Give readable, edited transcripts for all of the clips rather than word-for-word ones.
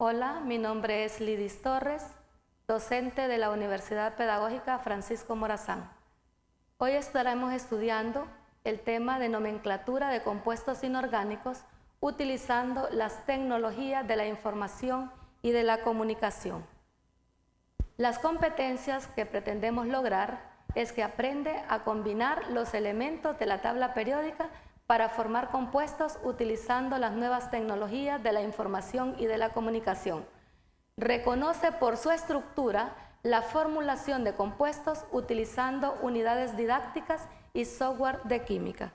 Hola, mi nombre es Lidis Torres, docente de la Universidad Pedagógica Francisco Morazán. Hoy estaremos estudiando el tema de nomenclatura de compuestos inorgánicos utilizando las tecnologías de la información y de la comunicación. Las competencias que pretendemos lograr es que aprende a combinar los elementos de la tabla periódica para formar compuestos utilizando las nuevas tecnologías de la información y de la comunicación. Reconoce por su estructura la formulación de compuestos utilizando unidades didácticas y software de química.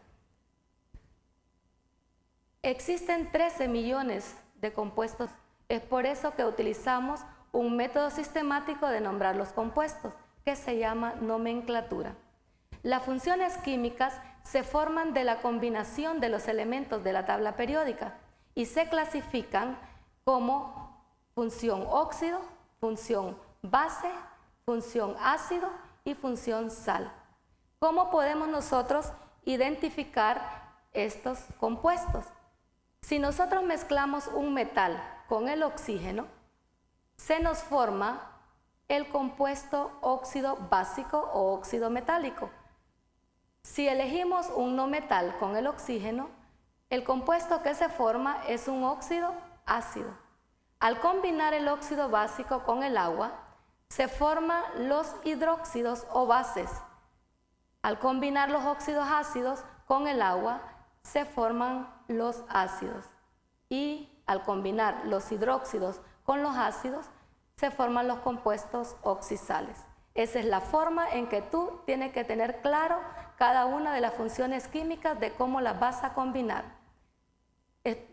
Existen 13 millones de compuestos. Es por eso que utilizamos un método sistemático de nombrar los compuestos, que se llama nomenclatura. Las funciones químicas se forman de la combinación de los elementos de la tabla periódica y se clasifican como función óxido, función base, función ácido y función sal. ¿Cómo podemos nosotros identificar estos compuestos? Si nosotros mezclamos un metal con el oxígeno, se nos forma el compuesto óxido básico o óxido metálico. Si elegimos un no metal con el oxígeno, el compuesto que se forma es un óxido ácido. Al combinar el óxido básico con el agua, se forman los hidróxidos o bases. Al combinar los óxidos ácidos con el agua, se forman los ácidos. Y al combinar los hidróxidos con los ácidos, se forman los compuestos oxisales. Esa es la forma en que tú tienes que tener claro cada una de las funciones químicas de cómo las vas a combinar.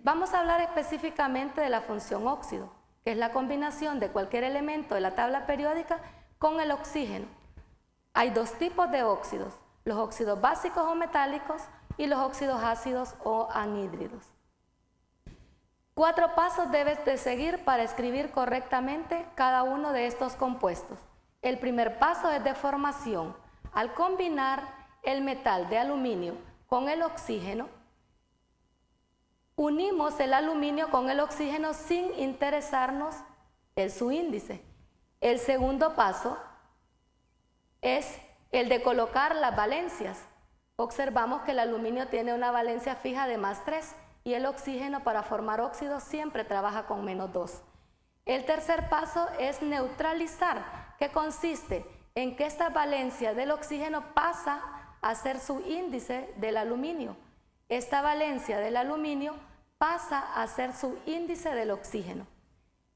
Vamos a hablar específicamente de la función óxido, que es la combinación de cualquier elemento de la tabla periódica con el oxígeno. Hay dos tipos de óxidos, los óxidos básicos o metálicos y los óxidos ácidos o anhídridos. 4 pasos debes de seguir para escribir correctamente cada uno de estos compuestos. El primer paso es de formación. Al combinar el metal de aluminio con el oxígeno, unimos el aluminio con el oxígeno sin interesarnos en su índice. El segundo paso es el de colocar las valencias. Observamos que el aluminio tiene una valencia fija de +3 y el oxígeno para formar óxido siempre trabaja con -2. El tercer paso es neutralizar, que consiste en que esta valencia del oxígeno pasa a ser su índice del aluminio. Esta valencia del aluminio pasa a ser su índice del oxígeno.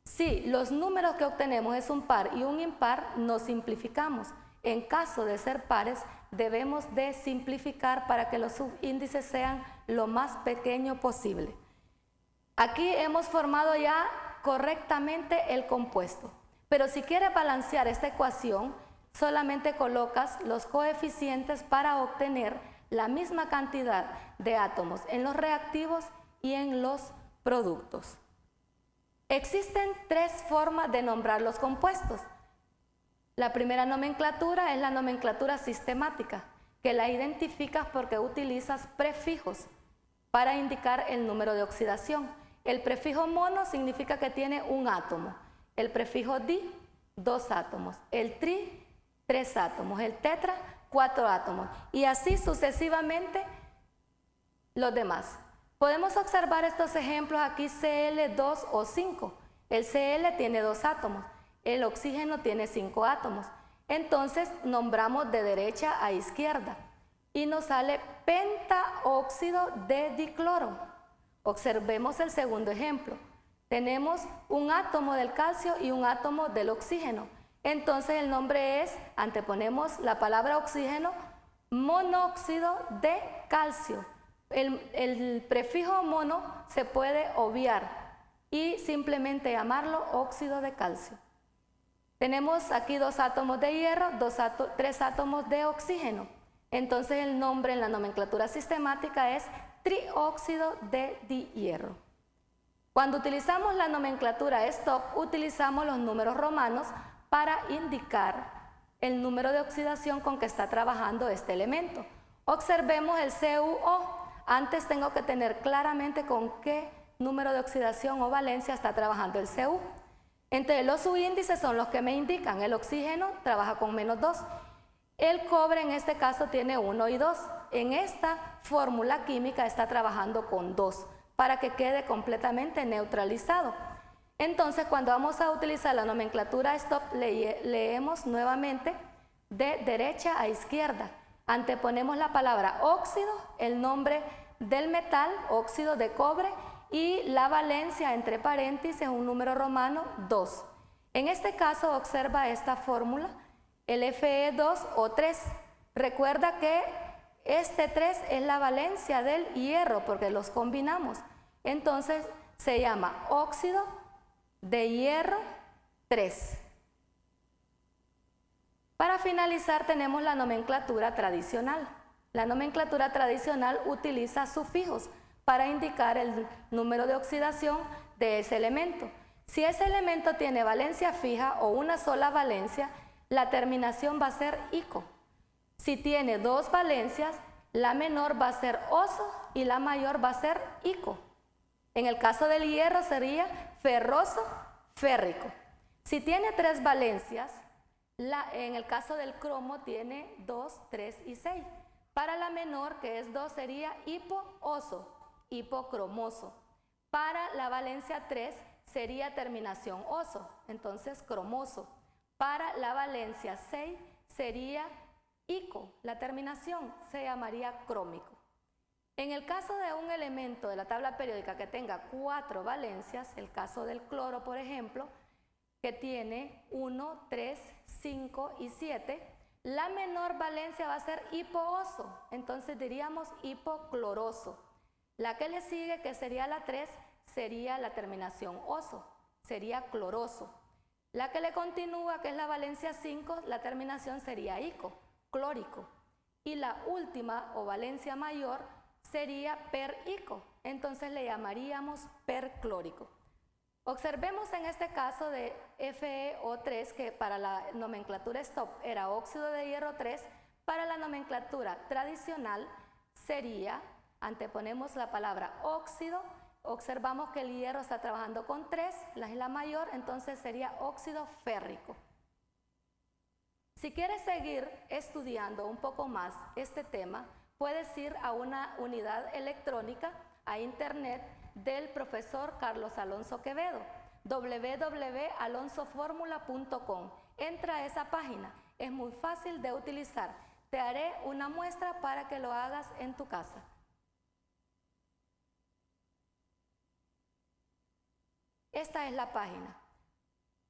Si los números que obtenemos es un par y un impar, nos simplificamos. En caso de ser pares, debemos de simplificar para que los subíndices sean lo más pequeño posible. Aquí hemos formado ya correctamente el compuesto, pero si quieres balancear esta ecuación, solamente colocas los coeficientes para obtener la misma cantidad de átomos en los reactivos y en los productos. Existen 3 formas de nombrar los compuestos. La primera nomenclatura es la nomenclatura sistemática, que la identificas porque utilizas prefijos para indicar el número de oxidación. El prefijo mono significa que tiene un átomo, el prefijo di, 2 átomos, el tri, 3 átomos, el tetra, 4 átomos, y así sucesivamente los demás. Podemos observar estos ejemplos aquí, Cl2 o 5. El Cl tiene 2 átomos, el oxígeno tiene 5 átomos. Entonces nombramos de derecha a izquierda y nos sale pentaóxido de dicloro. Observemos el segundo ejemplo. Tenemos un átomo del calcio y un átomo del oxígeno. Entonces el nombre es, anteponemos la palabra oxígeno, monóxido de calcio. El prefijo mono se puede obviar y simplemente llamarlo óxido de calcio. Tenemos aquí 2 átomos de hierro, 3 átomos de oxígeno. Entonces el nombre en la nomenclatura sistemática es trióxido de dihierro. Cuando utilizamos la nomenclatura stop, utilizamos los números romanos para indicar el número de oxidación con que está trabajando este elemento. Observemos el CuO. Antes tengo que tener claramente con qué número de oxidación o valencia está trabajando el Cu. Entonces los subíndices son los que me indican, el oxígeno trabaja con -2, el cobre en este caso tiene 1 y 2, en esta fórmula química está trabajando con 2 para que quede completamente neutralizado. Entonces cuando vamos a utilizar la nomenclatura STOP leemos nuevamente de derecha a izquierda, anteponemos la palabra óxido, el nombre del metal, óxido de cobre, y la valencia entre paréntesis un número romano 2. En este caso observa esta fórmula, el Fe2 o 3. Recuerda que este 3 es la valencia del hierro porque los combinamos. Entonces se llama óxido de hierro 3. Para finalizar tenemos la nomenclatura tradicional. La nomenclatura tradicional utiliza sufijos para indicar el número de oxidación de ese elemento. Si ese elemento tiene valencia fija o una sola valencia, la terminación va a ser ico. Si tiene 2 valencias, la menor va a ser oso y la mayor va a ser ico. En el caso del hierro sería ferroso, férrico. Si tiene 3 valencias, en el caso del cromo tiene 2, 3 y 6. Para la menor, que es 2, sería hipooso, hipocromoso. Para la valencia 3 sería terminación oso, entonces cromoso. Para la valencia 6 sería ico, la terminación se llamaría crómico. En el caso de un elemento de la tabla periódica que tenga 4 valencias, el caso del cloro, por ejemplo, que tiene 1, 3, 5 y 7, la menor valencia va a ser hipooso, entonces diríamos hipocloroso. La que le sigue, que sería la 3, sería la terminación oso, sería cloroso. La que le continúa, que es la valencia 5, la terminación sería ico, clórico. Y la última o valencia mayor sería perico, entonces le llamaríamos perclórico. Observemos en este caso de FeO3 que para la nomenclatura STOP era óxido de hierro 3, para la nomenclatura tradicional sería, anteponemos la palabra óxido, observamos que el hierro está trabajando con 3, la es la mayor, entonces sería óxido férrico. Si quieres seguir estudiando un poco más este tema, puedes ir a una unidad electrónica, a internet, del profesor Carlos Alonso Quevedo, www.alonsoformula.com. Entra a esa página, es muy fácil de utilizar. Te haré una muestra para que lo hagas en tu casa. Esta es la página.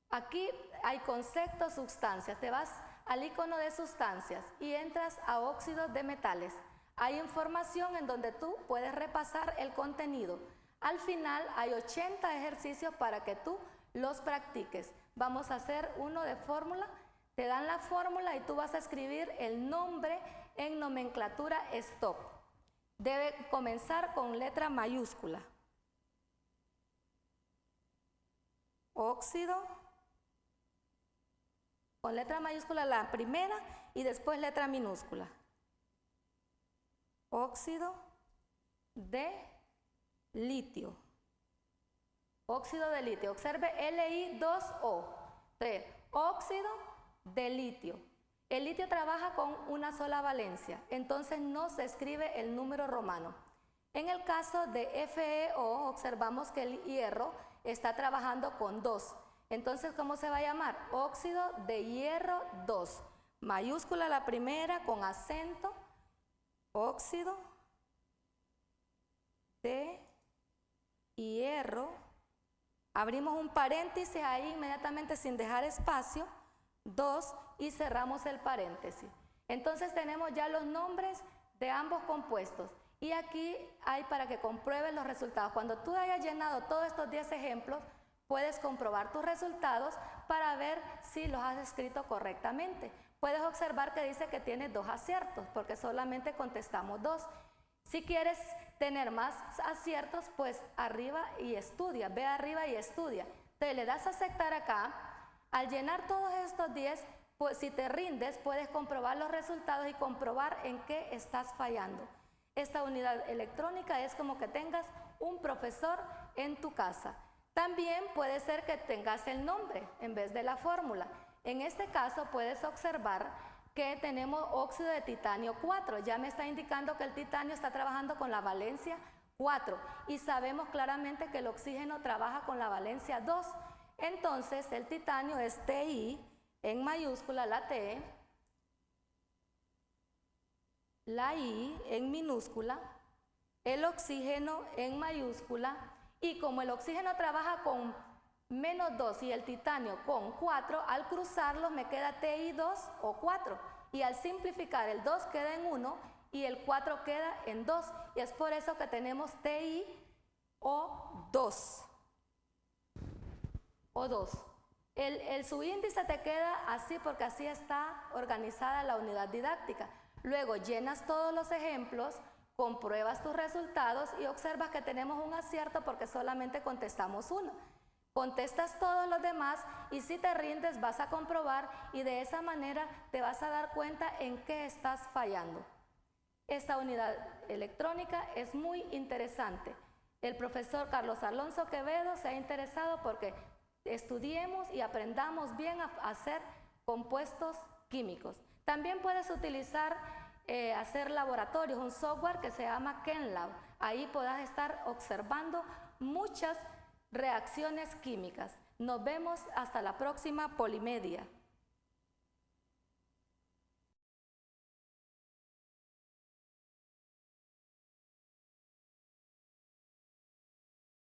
Aquí hay conceptos, sustancias. Te vas al icono de sustancias y entras a óxidos de metales. Hay información en donde tú puedes repasar el contenido. Al final hay 80 ejercicios para que tú los practiques. Vamos a hacer uno de fórmula. Te dan la fórmula y tú vas a escribir el nombre en nomenclatura STOP. Debe comenzar con letra mayúscula. Óxido, con letra mayúscula la primera y después letra minúscula. Óxido de litio. Óxido de litio. Observe Li2O. Óxido de litio. El litio trabaja con una sola valencia, entonces no se escribe el número romano. En el caso de FeO, observamos que el hierro está trabajando con 2. Entonces, ¿cómo se va a llamar? Óxido de hierro 2. Mayúscula la primera con acento. Óxido de hierro. Abrimos un paréntesis ahí inmediatamente sin dejar espacio. 2 y cerramos el paréntesis. Entonces tenemos ya los nombres de ambos compuestos. Y aquí hay para que compruebes los resultados. Cuando tú hayas llenado todos estos 10 ejemplos, puedes comprobar tus resultados para ver si los has escrito correctamente. Puedes observar que dice que tiene 2 aciertos, porque solamente contestamos 2. Si quieres tener más aciertos, pues arriba y estudia, ve arriba y estudia. Te le das a aceptar acá. Al llenar todos estos 10, pues si te rindes, puedes comprobar los resultados y comprobar en qué estás fallando. Esta unidad electrónica es como que tengas un profesor en tu casa. También puede ser que tengas el nombre en vez de la fórmula. En este caso puedes observar que tenemos óxido de titanio 4. Ya me está indicando que el titanio está trabajando con la valencia 4 y sabemos claramente que el oxígeno trabaja con la valencia 2. Entonces el titanio es Ti en mayúscula, la T, la I en minúscula, el oxígeno en mayúscula, y como el oxígeno trabaja con -2 y el titanio con 4, al cruzarlos me queda Ti2 o 4, y al simplificar el 2 queda en 1 y el 4 queda en 2, y es por eso que tenemos Ti o 2. El subíndice te queda así porque así está organizada la unidad didáctica. Luego llenas todos los ejemplos, compruebas tus resultados y observas que tenemos un acierto porque solamente contestamos uno. Contestas todos los demás y si te rindes vas a comprobar y de esa manera te vas a dar cuenta en qué estás fallando. Esta unidad electrónica es muy interesante. El profesor Carlos Alonso Quevedo se ha interesado porque estudiemos y aprendamos bien a hacer compuestos químicos. También puedes utilizar, hacer laboratorios, un software que se llama ChemLab. Ahí podrás estar observando muchas reacciones químicas. Nos vemos hasta la próxima Polimedia.